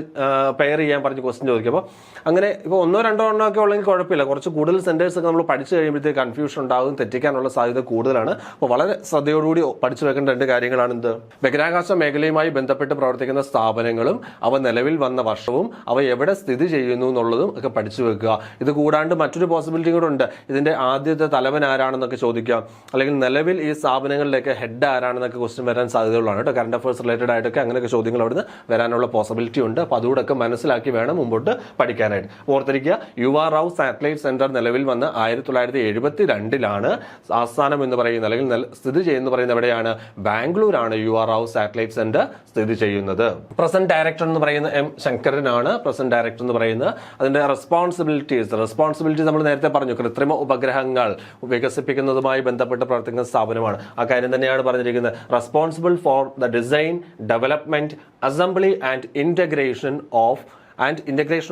Speaker 1: പെയർ ചെയ്യാൻ പറഞ്ഞ് ക്വസ്റ്റ്യൻ ചോദിക്കും. അപ്പോൾ അങ്ങനെ ഇപ്പോൾ 1-2 എണ്ണമൊക്കെ ഉള്ളെങ്കിൽ കുഴപ്പമില്ല. കുറച്ച് കൂടുതൽ സെന്റേഴ്സ് ഒക്കെ നമ്മൾ പഠിച്ചു കഴിയുമ്പോഴത്തേക്ക് കൺഫ്യൂഷൻ ഉണ്ടാകും, തെറ്റിക്കാനുള്ള സാധ്യത കൂടുതലാണ്. അപ്പോൾ വളരെ ശ്രദ്ധയോടുകൂടി പഠിച്ചു വെക്കേണ്ട 2 കാര്യങ്ങളാണ് എന്ത്? ബഹിരാകാശ മേഖലയുമായി ബന്ധപ്പെട്ട് പ്രവർത്തിക്കുന്ന സ്ഥാപനങ്ങളും അവ നിലവിൽ വന്ന വർഷവും അവ എവിടെ സ്ഥിതി ചെയ്യുന്നു എന്നുള്ളതും ഒക്കെ പഠിച്ചു വെക്കുക. ഇത് കൂടാണ്ട് മറ്റൊരു പോസിബിലിറ്റി കൂടെ ഉണ്ട്. ഇതിന്റെ ആദ്യത്തെ തലവൻ ആരാണെന്നൊക്കെ ചോദിക്കാം, അല്ലെങ്കിൽ നിലവിൽ ഈ സ്ഥാപനങ്ങളിലേക്ക് ഹെഡ് ആരാണെന്നൊക്കെ ക്വസ്റ്റ്യൻ വരാൻ സാധ്യതയുള്ളതാണ് കേട്ടോ. കറണ്ട് അഫയേഴ്സ് റിലേറ്റഡ് ആയിട്ടൊക്കെ അങ്ങനെയൊക്കെ ചോദ്യങ്ങൾ അവിടുന്ന് വരാനുള്ള പോസിബിലിറ്റി ഉണ്ട്. അപ്പോൾ അതുകൂടെ മനസ്സിലാക്കി വേണം മുമ്പോട്ട് പഠിക്കാനായിട്ട്. ഓർത്തിരിക്കുക, UR റാവ് സാറ്റലൈറ്റ് സെന്റർ നിലവിൽ വന്ന് 1972 ആസ്ഥാനം എന്ന് പറയുന്നത്, അല്ലെങ്കിൽ സ്ഥിതി ചെയ്യുന്ന പറയുന്നത് എവിടെയാണ്? ബാംഗ്ലൂരാണ് UR റാവ് സാറ്റലൈറ്റ് സെന്റർ സ്ഥിതി ചെയ്യുന്നത്. പ്രസന്റ് ഡയറക്ടർ എന്ന് പറയുന്ന M ശങ്കരനാണ് പ്രസന്റ് ഡയറക്ടർ എന്ന് പറയുന്നത്. അതിന്റെ റെസ്പോൺസിബിലിറ്റി നമ്മൾ നേരത്തെ പറഞ്ഞു, കൃത്രിമ ഉപഗ്രഹങ്ങൾ വികസിപ്പിക്കുന്നതുമായി ബന്ധപ്പെട്ട് പ്രവർത്തിക്കുന്ന സ്ഥാപനമാണ്. ആ കാര്യം തന്നെയാണ് പറഞ്ഞിരിക്കുന്നത്. Responsible for the design, development, assembly and integration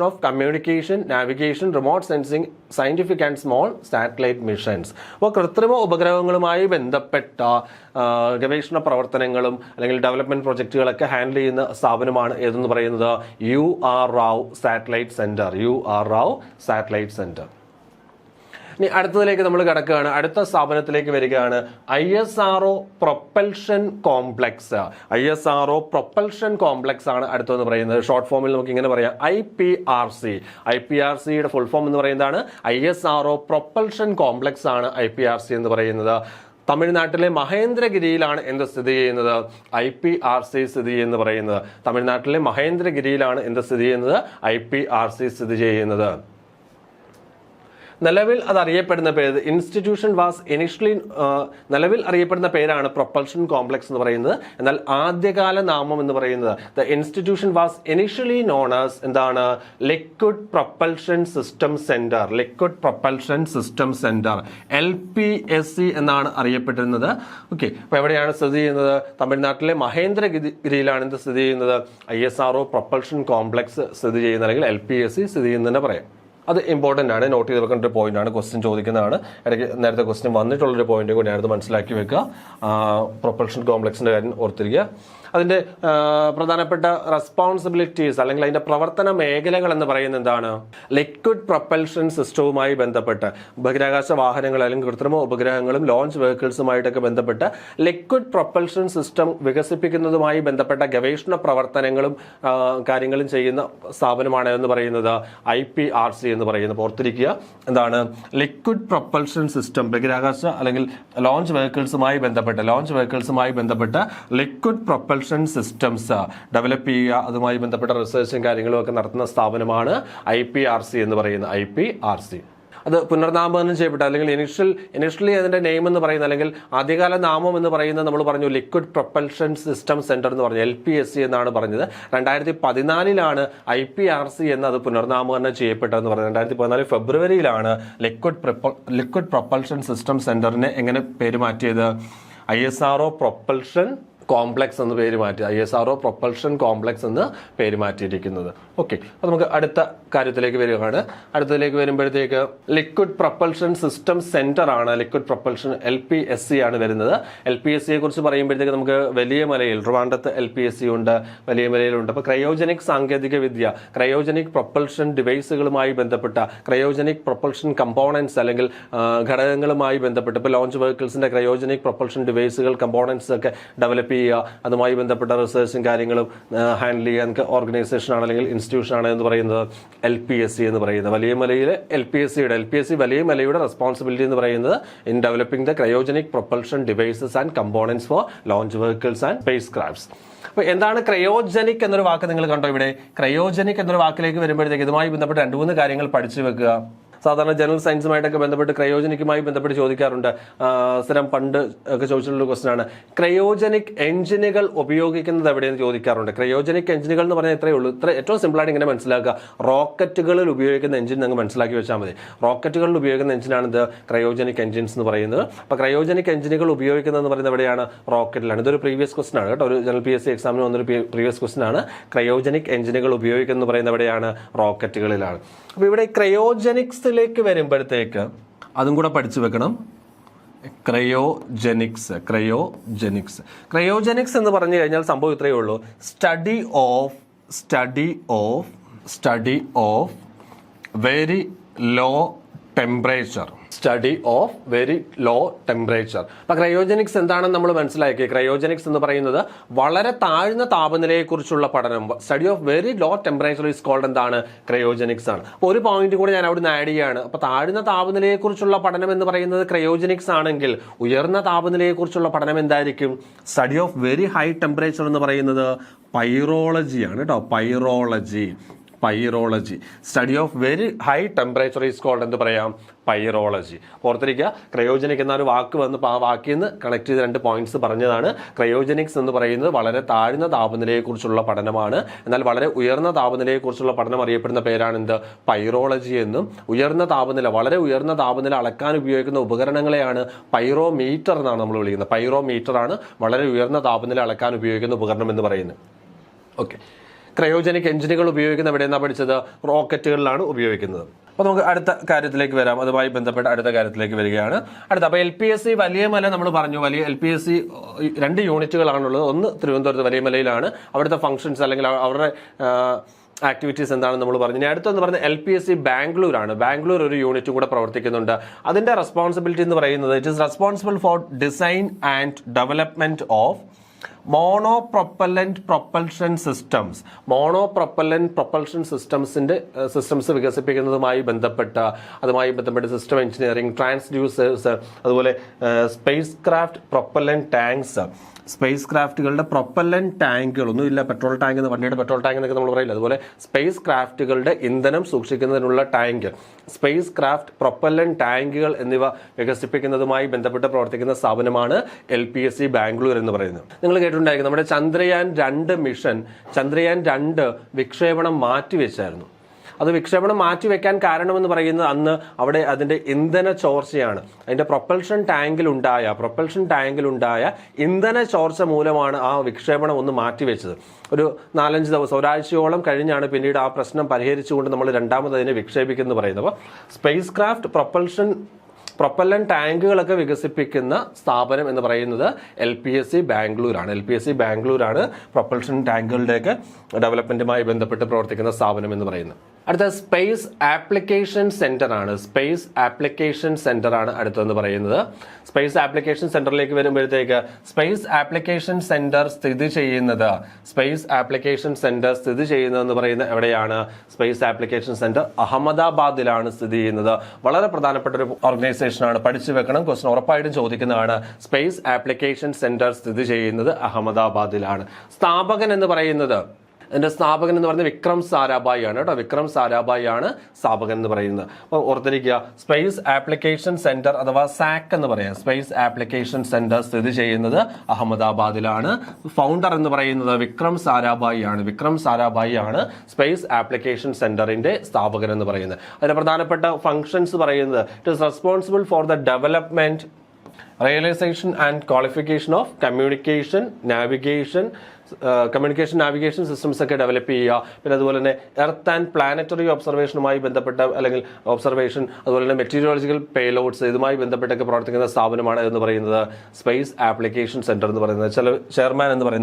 Speaker 1: of communication, navigation, remote sensing, scientific and small satellite missions. അപ്പോൾ കൃത്രിമ ഉപഗ്രഹങ്ങളുമായി ബന്ധപ്പെട്ട ഗവേഷണ പ്രവർത്തനങ്ങളും അല്ലെങ്കിൽ ഡെവലപ്മെന്റ് പ്രൊജക്റ്റുകളൊക്കെ ഹാൻഡിൽ ചെയ്യുന്ന സ്ഥാപനമാണ് ഏതെന്ന് പറയുന്നത്? UR Rao satellite centre. ഇനി അടുത്തതിലേക്ക് നമ്മൾ കിടക്കുകയാണ്. അടുത്ത സ്ഥാപനത്തിലേക്ക് വരികയാണ് ISRO propulsion complex. ISRO propulsion complex ആണ് അടുത്തെന്ന് പറയുന്നത്. ഷോർട്ട് ഫോമിൽ നമുക്ക് ഇങ്ങനെ പറയാം, IPRC-യുടെ ഫുൾ ഫോം എന്ന് പറയുന്നതാണ് ISRO പ്രൊപ്പൽഷൻ കോംപ്ലക്സ് ആണ് IPRC എന്ന് പറയുന്നത്. തമിഴ്നാട്ടിലെ മഹേന്ദ്രഗിരിയിലാണ് എന്ത് സ്ഥിതി ചെയ്യുന്നത്? IPRC സ്ഥിതി എന്ന് പറയുന്നത്. തമിഴ്നാട്ടിലെ മഹേന്ദ്രഗിരിയിലാണ് എന്ത് സ്ഥിതി ചെയ്യുന്നത്? IPRC സ്ഥിതി ചെയ്യുന്നത്. നിലവിൽ അത് അറിയപ്പെടുന്ന പേര് നിലവിൽ അറിയപ്പെടുന്ന പേരാണ് പ്രൊപ്പൽഷൻ കോംപ്ലക്സ് എന്ന് പറയുന്നത്. എന്നാൽ ആദ്യകാല നാമം എന്ന് പറയുന്നത് the institution was initially known as എന്താണ്? Liquid propulsion system centre LPSC എന്നാണ് അറിയപ്പെട്ടിരുന്നത്. ഓക്കെ, അപ്പോൾ എവിടെയാണ് സ്ഥിതി ചെയ്യുന്നത്? തമിഴ്നാട്ടിലെ മഹേന്ദ്രഗിരിയിലാണ് എന്ത് സ്ഥിതി ചെയ്യുന്നത്? ISRO പ്രൊപ്പൽഷൻ കോംപ്ലക്സ് സ്ഥിതി ചെയ്യുന്നത്, അല്ലെങ്കിൽ LPSC സ്ഥിതി ചെയ്യുന്നതന്നെ പറയാം. അത് ഇമ്പോർട്ടൻ്റ് ആണ്, നോട്ട് ചെയ്ത് വെക്കേണ്ട ഒരു പോയിന്റ് ആണ്. ക്വസ്റ്റ്യൻ ചോദിക്കുന്നതാണ്. ഇടയ്ക്ക് നേരത്തെ ക്വസ്റ്റ്യൻ വന്നിട്ടുള്ളൊരു പോയിന്റ് കൂടി ഞാനത് മനസ്സിലാക്കി വെക്കുക. പ്രൊപ്പൽഷൻ കോംപ്ലക്സിന്റെ കാര്യം ഓർത്തിരിക്കുക. അതിന്റെ പ്രധാനപ്പെട്ട റെസ്പോൺസിബിലിറ്റീസ് അല്ലെങ്കിൽ അതിന്റെ പ്രവർത്തന മേഖലകൾ എന്ന് പറയുന്നത് എന്താണ്? ലിക്വിഡ് പ്രൊപ്പൽഷൻ സിസ്റ്റവുമായി ബന്ധപ്പെട്ട് ബഹിരാകാശ വാഹനങ്ങൾ അല്ലെങ്കിൽ കൃത്രിമ ഉപഗ്രഹങ്ങളും ലോഞ്ച് വെഹിക്കിൾസുമായിട്ടൊക്കെ ബന്ധപ്പെട്ട് ലിക്വിഡ് പ്രൊപ്പൽഷൻ സിസ്റ്റം വികസിപ്പിക്കുന്നതുമായി ബന്ധപ്പെട്ട ഗവേഷണ പ്രവർത്തനങ്ങളും കാര്യങ്ങളും ചെയ്യുന്ന സ്ഥാപനമാണ് എന്ന് പറയുന്നത് IPRC എന്ന് പറയുന്നത്. ഓർത്തിരിക്കുക, എന്താണ്? ലിക്വിഡ് പ്രൊപ്പൽഷൻ സിസ്റ്റം, ബഹിരാകാശ അല്ലെങ്കിൽ ലോഞ്ച് വെഹിക്കിൾസുമായി ബന്ധപ്പെട്ട ലിക്വിഡ് പ്രൊപ്പൽഷൻ സിസ്റ്റംസ് ഡെവലപ്പ് ചെയ്യുക, അതുമായി ബന്ധപ്പെട്ട റിസർച്ചും കാര്യങ്ങളും ഒക്കെ നടത്തുന്ന സ്ഥാപനമാണ് IPRC എന്ന് പറയുന്നത്. IPRC അത് പുനർനാമകരണം ചെയ്യപ്പെട്ട അല്ലെങ്കിൽ ഇനിഷ്യലി അതിന്റെ നെയിം എന്ന് പറയുന്നത് അല്ലെങ്കിൽ ആദ്യകാല നാമം എന്ന് പറയുന്നത് നമ്മൾ പറഞ്ഞു ലിക്വിഡ് പ്രൊപ്പൽഷൻ സിസ്റ്റം സെന്റർ എന്ന് പറഞ്ഞു, LPSC എന്നാണ് പറഞ്ഞത്. 2014 IPRC എന്നത് പുനർനാമകരണം ചെയ്യപ്പെട്ടതെന്ന് പറയുന്നത്. 2014 ഫെബ്രുവരിയിലാണ് ലിക്വിഡ് പ്രൊപ്പൽഷൻ സിസ്റ്റം സെന്ററിനെ എങ്ങനെ പേര് മാറ്റിയത്? ISRO പ്രൊപ്പൽഷൻ കോംപ്ലക്സ് എന്ന് പേര് മാറ്റി, ISRO പ്രൊപ്പൽഷൻ കോംപ്ലക്സ് എന്ന് പേര് മാറ്റിയിരിക്കുന്നത്. ഓക്കെ, അപ്പോൾ നമുക്ക് അടുത്ത കാര്യത്തിലേക്ക് വരികയാണ്. അടുത്തതിലേക്ക് വരുമ്പോഴത്തേക്ക് ലിക്വിഡ് പ്രൊപ്പൽഷൻ സിസ്റ്റം സെന്റർ ആണ്, ലിക്വിഡ് പ്രൊപ്പൽഷൻ LPSC ആണ് വരുന്നത്. LPSCയെ കുറിച്ച് പറയുമ്പോഴത്തേക്ക് നമുക്ക് വലിയ മലയിൽ, ട്രിവാൻഡ്രത്ത് LPSC ഉണ്ട്, വലിയ മലയിലുണ്ട്. അപ്പോൾ ക്രയോജനിക് സാങ്കേതിക വിദ്യ, ക്രയോജനിക് പ്രൊപ്പൽഷൻ ഡിവൈസുകളുമായി ബന്ധപ്പെട്ട ക്രയോജനിക് പ്രൊപ്പൽഷൻ കമ്പോണൻസ് അല്ലെങ്കിൽ ഘടകങ്ങളുമായി ബന്ധപ്പെട്ട് ഇപ്പോൾ ലോഞ്ച് വെഹിക്കിൾസിന്റെ ക്രയോജനിക് പ്രൊപ്പൽഷൻ ഡിവൈസുകൾ കമ്പോണൻസ് ഒക്കെ ഡെവലപ്പ് ചെയ്യുക, അതുമായി ബന്ധപ്പെട്ട റിസർച്ചും കാര്യങ്ങളും ഹാൻഡിൽ ചെയ്യാൻ ഓർഗനൈസേഷൻ ആണ് അല്ലെങ്കിൽ ഇൻസ്റ്റിറ്റ്യൂഷൻ ആണ് എന്ന് പറയുന്നത് LPSC എന്ന് പറയുന്നത്. വലിയ മലയിലെ LPSC വലിയ മലയുടെ റെസ്പോൺസിബിലിറ്റി എന്ന് പറയുന്നത് in developing the cryogenic propulsion devices and components for launch vehicles and space crafts. അപ്പോൾ എന്താണ് ക്രയോജനിക് എന്നൊരു വാക്ക് നിങ്ങൾ കണ്ടോ? ഇവിടെ ക്രയോജനിക് എന്നൊരു വാക്കിലേക്ക് വരുമ്പോഴത്തേക്ക് ഇതുമായി ബന്ധപ്പെട്ട് 2-3 കാര്യങ്ങൾ പഠിച്ചു വെക്കുക. സാധാരണ ജനറൽ സയൻസുമായിട്ടൊക്കെ ബന്ധപ്പെട്ട് ക്രയോജനിക്കുമായി ബന്ധപ്പെട്ട് ചോദിക്കാറുണ്ട്. സ്ഥിരം പണ്ട് ഒക്കെ ചോദിച്ചിട്ടുള്ള ക്വസ്റ്റൻ ആണ്. ക്രയോജനിക് എഞ്ചിനുകൾ ഉപയോഗിക്കുന്നത് എവിടെയെന്ന് ചോദിക്കാറുണ്ട്. ക്രയോജനിക് എഞ്ചിനുകൾ എന്ന് പറഞ്ഞാൽ ഇത്രയേ ഉള്ളൂ. ഏറ്റവും സിമ്പിളായിട്ട് ഇങ്ങനെ മനസ്സിലാക്കുക. റോക്കറ്റുകളിൽ ഉപയോഗിക്കുന്ന എഞ്ചിൻ നിങ്ങൾ മനസ്സിലാക്കി വെച്ചാൽ മതി. റോക്കറ്റുകളിൽ ഉപയോഗിക്കുന്ന എഞ്ചിനാണ് ഇത് ക്രയോജനിക് എഞ്ചിൻസ് എന്ന് പറയുന്നത്. അപ്പോൾ ക്രയോജനിക് എഞ്ചിനുകൾ ഉപയോഗിക്കുന്നതെന്ന് പറയുന്നത് എവിടെയാണ്? റോക്കറ്റിലാണ്. ഇതൊരു പ്രീവിയസ് ക്വസ്റ്റൻ ആണ് കേട്ടോ. ഒരു ജനറൽ PSC എക്സാമിന് വന്നൊരു പ്രീവിയസ് ക്വസ്റ്റൻ ആണ്. ക്രയോജനിക് എഞ്ചിനുകൾ ഉപയോഗിക്കുന്നത് എന്ന് പറയുന്നത് എവിടെയാണ്? റോക്കറ്റുകളിലാണ്. അപ്പോൾ ഇവിടെ ക്രയോജനിക്സിലേക്ക് വരുമ്പോഴത്തേക്ക് അതും കൂടെ പഠിച്ചു വെക്കണം. ക്രയോജനിക്സ് എന്ന് പറഞ്ഞു കഴിഞ്ഞാൽ സംഭവം ഇത്രയേ ഉള്ളൂ. Study of very low temperature. അപ്പൊ ക്രയോജനിക്സ് എന്താണെന്ന് നമ്മൾ മനസ്സിലാക്കി. ക്രയോജനിക്സ് എന്ന് പറയുന്നത് വളരെ താഴ്ന്ന താപനിലയെക്കുറിച്ചുള്ള പഠനം. Study of very low temperature is cold എന്താണ്? ക്രയോജനിക്സ് ആണ്. അപ്പോൾ ഒരു പോയിന്റ് കൂടെ ഞാൻ അവിടെ നിന്ന് ആഡ് ചെയ്യാണ്. അപ്പൊ താഴ്ന്ന താപനിലയെക്കുറിച്ചുള്ള പഠനം എന്ന് പറയുന്നത് ക്രയോജനിക്സ് ആണെങ്കിൽ ഉയർന്ന താപനിലയെക്കുറിച്ചുള്ള പഠനം എന്തായിരിക്കും? Study of very high temperature എന്ന് പറയുന്നത് പൈറോളജിയാണ് കേട്ടോ. Pyrology. Study of very high temperature is called എന്ന് പറയാം? പൈറോളജി. ഓർത്തിരിക്കുക, ക്രയോജനിക് എന്നൊരു വാക്ക് വന്ന് ആ വാക്കിൽ നിന്ന് കണക്ട് ചെയ്ത് 2 പോയിന്റ്സ് പറഞ്ഞതാണ്. ക്രയോജനിക്സ് എന്ന് പറയുന്നത് വളരെ താഴ്ന്ന താപനിലയെക്കുറിച്ചുള്ള പഠനമാണ്. എന്നാൽ വളരെ ഉയർന്ന താപനിലയെക്കുറിച്ചുള്ള പഠനം അറിയപ്പെടുന്ന പേരാണ് എന്ത്? പൈറോളജി എന്നും. വളരെ ഉയർന്ന താപനില അളക്കാൻ ഉപയോഗിക്കുന്ന ഉപകരണങ്ങളെയാണ് പൈറോമീറ്റർ എന്നാണ് നമ്മൾ വിളിക്കുന്നത്. പൈറോമീറ്റർ ആണ് വളരെ ഉയർന്ന താപനില അളക്കാൻ ഉപയോഗിക്കുന്ന ഉപകരണം എന്ന് പറയുന്നത്. ഓക്കെ, ക്രയോജനിക് എഞ്ചിനുകൾ ഉപയോഗിക്കുന്ന എവിടെയെന്നാണ് പഠിച്ചത്? റോക്കറ്റുകളിലാണ് ഉപയോഗിക്കുന്നത്. അപ്പോൾ നമുക്ക് അടുത്ത കാര്യത്തിലേക്ക് വരാം. അതുമായി ബന്ധപ്പെട്ട അടുത്ത കാര്യത്തിലേക്ക് വരികയാണ്. അപ്പോൾ LPSC വലിയമല നമ്മൾ പറഞ്ഞു. LPSC 2 യൂണിറ്റുകളാണുള്ളത്. ഒന്ന് തിരുവനന്തപുരത്ത് വലിയമലയിലാണ്. അവിടുത്തെ ഫംഗ്ഷൻസ് അല്ലെങ്കിൽ അവരുടെ ആക്ടിവിറ്റീസ് എന്താണെന്ന് നമ്മൾ പറഞ്ഞു. ഇനി അടുത്തെന്ന് പറഞ്ഞാൽ LPSC ബാംഗ്ലൂരാണ്. ബാംഗ്ലൂർ ഒരു യൂണിറ്റും കൂടെ പ്രവർത്തിക്കുന്നുണ്ട്. അതിന്റെ റെസ്പോൺസിബിലിറ്റി എന്ന് പറയുന്നത് it is responsible for design and development of monopropellant propulsion systems. Systems വികസിപ്പിക്കുന്നതുമായി ബന്ധപ്പെട്ട് സിസ്റ്റം എഞ്ചിനീയറിംഗ്, ട്രാൻസ്ഡ്യൂസേഴ്സ്, അതുപോലെ spacecraft propellant tanks. Space ക്രാഫ്റ്റുകളുടെ പ്രൊപ്പല്ലന്റ് ടാങ്കുകൾ, ഒന്നുമില്ല പെട്രോൾ ടാങ്ക് എന്ന്, വണ്ടിയുടെ പെട്രോൾ ടാങ്ക് എന്നൊക്കെ നമ്മൾ പറയില്ല. അതുപോലെ സ്പേസ് ക്രാഫ്റ്റുകളുടെ ഇന്ധനം സൂക്ഷിക്കുന്നതിനുള്ള ടാങ്ക്, സ്പേസ് ക്രാഫ്റ്റ് പ്രൊപ്പല്ലന്റ് ടാങ്കുകൾ എന്നിവ വികസിപ്പിക്കുന്നതുമായി ബന്ധപ്പെട്ട് പ്രവർത്തിക്കുന്ന സ്ഥാപനമാണ് LPSC ബാംഗ്ലൂർ എന്ന് പറയുന്നത്. നിങ്ങൾ കേട്ടിട്ടുണ്ടായിരിക്കും, നമ്മുടെ ചന്ദ്രയാൻ 2 മിഷൻ, ചന്ദ്രയാൻ 2 വിക്ഷേപണം മാറ്റിവെച്ചായിരുന്നു. അത് വിക്ഷേപണം മാറ്റിവെക്കാൻ കാരണമെന്ന് പറയുന്നത് അന്ന് അവിടെ അതിന്റെ ഇന്ധന ചോർച്ചയാണ്. അതിന്റെ പ്രൊപ്പൽഷൻ ടാങ്കിലുണ്ടായ ഇന്ധന ചോർച്ച മൂലമാണ് ആ വിക്ഷേപണം ഒന്ന് മാറ്റിവെച്ചത്. ഒരു 4-5 ദിവസം, ഒരാഴ്ചയോളം കഴിഞ്ഞാണ് പിന്നീട് ആ പ്രശ്നം പരിഹരിച്ചുകൊണ്ട് നമ്മൾ രണ്ടാമത് അതിനെ വിക്ഷേപിക്കുന്നു പറയുന്നത്. അപ്പോൾ സ്പേസ് ക്രാഫ്റ്റ് പ്രൊപ്പല്ലന്റ് ടാങ്കുകളൊക്കെ വികസിപ്പിക്കുന്ന സ്ഥാപനം എന്ന് പറയുന്നത് LPSC ബാംഗ്ലൂരാണ്. പ്രൊപ്പൽഷൻ ടാങ്കുകളുടെയൊക്കെ ഡെവലപ്മെന്റുമായി ബന്ധപ്പെട്ട് പ്രവർത്തിക്കുന്ന സ്ഥാപനം എന്ന് പറയുന്നത്. അടുത്ത സ്പേസ് ആപ്ലിക്കേഷൻ സെന്റർ ആണ് അടുത്തെന്ന് പറയുന്നത്. സ്പേസ് ആപ്ലിക്കേഷൻ സെന്ററിലേക്ക് വരുമ്പോഴത്തേക്ക് സ്പേസ് ആപ്ലിക്കേഷൻ സെന്റർ സ്ഥിതി ചെയ്യുന്നത് എന്ന് പറയുന്നത് എവിടെയാണ്? സ്പേസ് ആപ്ലിക്കേഷൻ സെന്റർ അഹമ്മദാബാദിലാണ് സ്ഥിതി ചെയ്യുന്നത്. വളരെ പ്രധാനപ്പെട്ട ഒരു ഓർഗനൈസേഷൻ ആണ്, പഠിച്ചു വെക്കണം. ക്വസ്റ്റൻ ഉറപ്പായിട്ടും ചോദിക്കുന്നതാണ്. സ്പേസ് ആപ്ലിക്കേഷൻ സെന്റർ സ്ഥിതി ചെയ്യുന്നത് അഹമ്മദാബാദിലാണ്. സ്ഥാപകൻ എന്ന് പറയുന്നത് വിക്രം സാരാഭായി ആണ് കേട്ടോ. വിക്രം സാരാഭായി ആണ് സ്ഥാപകൻ എന്ന് പറയുന്നത്. അപ്പോൾ ഓർത്തിരിക്കുക, സ്പേസ് ആപ്ലിക്കേഷൻ സെന്റർ അഥവാ സാക് എന്ന് പറയാം. സ്പേസ് ആപ്ലിക്കേഷൻ സെന്റർ സ്ഥിതി ചെയ്യുന്നത് അഹമ്മദാബാദിലാണ്. ഫൗണ്ടർ എന്ന് പറയുന്നത് വിക്രം സാരാഭായി ആണ്. സ്പേസ് ആപ്ലിക്കേഷൻ സെന്ററിന്റെ സ്ഥാപകൻ എന്ന് പറയുന്നത്. അതിന്റെ പ്രധാനപ്പെട്ട ഫംഗ്ഷൻസ് പറയുന്നത് it is responsible for the development, realisation and qualification of communication navigation systems ഒക്കെ ഡെവലപ്പ് ചെയ്യുക. പിന്നെ അതുപോലെ തന്നെ എർത്ത് ആൻഡ് പ്ലാനറ്ററി ഒബ്സർവേഷനുമായി ബന്ധപ്പെട്ട അല്ലെങ്കിൽ ഒബ്സർവേഷൻ, അതുപോലെ തന്നെ മെറ്റീരിയോളജിക്കൽ പേലോഡ്സ്, ഇതുമായി ബന്ധപ്പെട്ടൊക്കെ പ്രവർത്തിക്കുന്ന സ്ഥാപനമാണ് എന്ന് പറയുന്നത് സ്പേസ് ആപ്ലിക്കേഷൻ സെന്റർ എന്ന് പറയുന്നത്.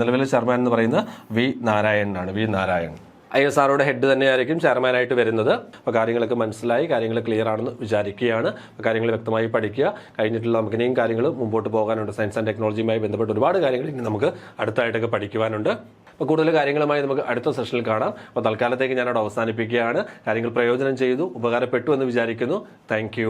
Speaker 1: നിലവിലെ ചെയർമാൻ എന്ന് പറയുന്നത് വി നാരായണൻ. ISROയുടെ ഹെഡ് തന്നെയായിരിക്കും ചെയർമാനായിട്ട് വരുന്നത്. അപ്പോൾ കാര്യങ്ങളൊക്കെ മനസ്സിലായി, കാര്യങ്ങൾ ക്ലിയർ ആണെന്ന് വിചാരിക്കുകയാണ്. അപ്പോൾ കാര്യങ്ങൾ വ്യക്തമായി പഠിക്കുക. കഴിഞ്ഞിട്ടുള്ള നമുക്ക് ഇനിയും കാര്യങ്ങൾ മുമ്പോട്ട് പോകാനുണ്ട്. സയൻസ് ആൻഡ് ടെക്നോളജിയുമായി ബന്ധപ്പെട്ട് ഒരുപാട് കാര്യങ്ങൾ ഇനി നമുക്ക് അടുത്തായിട്ടൊക്കെ പഠിക്കുവാനുണ്ട്. അപ്പോൾ കൂടുതൽ കാര്യങ്ങളുമായി നമുക്ക് അടുത്ത സെഷനിൽ കാണാം. അപ്പോൾ തൽക്കാലത്തേക്ക് ഞാനവിടെ അവസാനിപ്പിക്കുകയാണ്. കാര്യങ്ങൾ പ്രയോജനം ചെയ്തു, ഉപകാരപ്പെട്ടു എന്ന് വിചാരിക്കുന്നു. താങ്ക്